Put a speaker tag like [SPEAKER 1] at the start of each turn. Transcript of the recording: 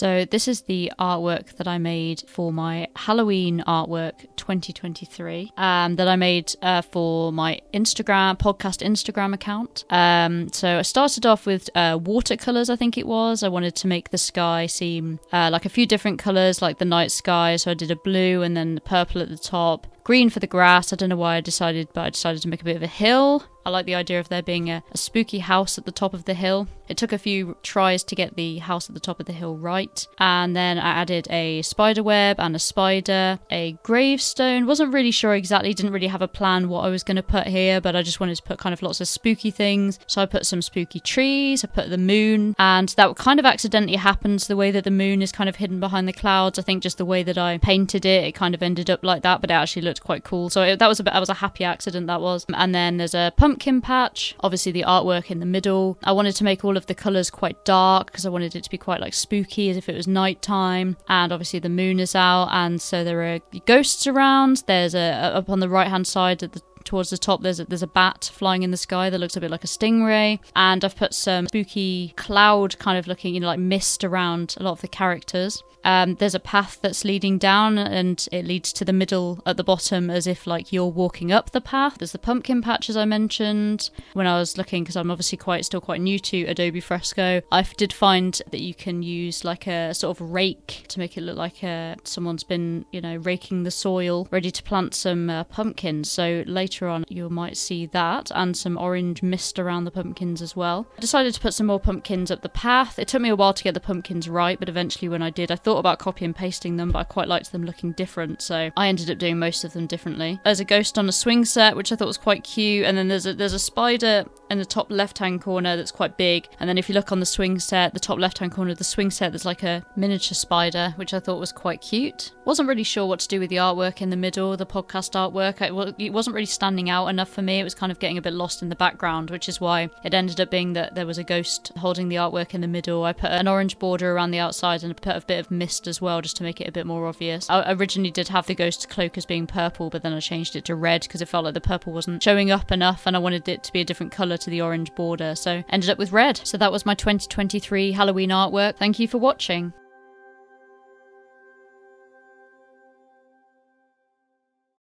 [SPEAKER 1] So this is the artwork that I made for my Halloween artwork 2023 that I made for my podcast Instagram account. So I started off with watercolors, I think it was. I wanted to make the sky seem like a few different colors, like the night sky. So I did a blue and then the purple at the top. Green for the grass. I don't know why I decided, but I decided to make a bit of a hill. I like the idea of there being a spooky house at the top of the hill. It took a few tries to get the house at the top of the hill right. And then I added a spider web and a spider, a gravestone. Wasn't really sure exactly, didn't really have a plan what I was going to put here, but I just wanted to put kind of lots of spooky things. So I put some spooky trees, I put the moon, and that kind of accidentally happens the way that the moon is kind of hidden behind the clouds. I think just the way that I painted it, it kind of ended up like that, but it actually looked quite cool. So that was a happy accident, that was. And then there's a pumpkin patch, obviously the artwork in the middle. I wanted to make all of the colours quite dark because I wanted it to be quite like spooky as if it was nighttime, and obviously the moon is out, and so there are ghosts around. There's up on the right hand side towards the top, there's a bat flying in the sky that looks a bit like a stingray, and I've put some spooky cloud kind of looking, like mist around a lot of the characters. There's a path that's leading down, and it leads to the middle at the bottom as if like you're walking up the path. There's the pumpkin patch, as I mentioned. When I was looking, because I'm obviously still quite new to Adobe Fresco, I did find that you can use like a sort of rake to make it look like someone's been, raking the soil, ready to plant some pumpkins. So later on you might see that, and some orange mist around the pumpkins as well. I decided to put some more pumpkins up the path. It took me a while to get the pumpkins right, but eventually when I did, I thought about copy and pasting them, but I quite liked them looking different, so I ended up doing most of them differently. There's a ghost on a swing set, which I thought was quite cute, and then there's a spider in the top left-hand corner that's quite big, and then if you look on the swing set, the top left-hand corner of the swing set, there's like a miniature spider, which I thought was quite cute. Wasn't really sure what to do with the artwork in the middle, the podcast artwork. It wasn't really standing out enough for me. It was kind of getting a bit lost in the background, which is why it ended up being that there was a ghost holding the artwork in the middle. I put an orange border around the outside and put a bit of mist as well, just to make it a bit more obvious. I originally did have the ghost cloak as being purple, but then I changed it to red because it felt like the purple wasn't showing up enough, and I wanted it to be a different colour to the orange border, so ended up with red. So that was my 2023 Halloween artwork. Thank you for watching.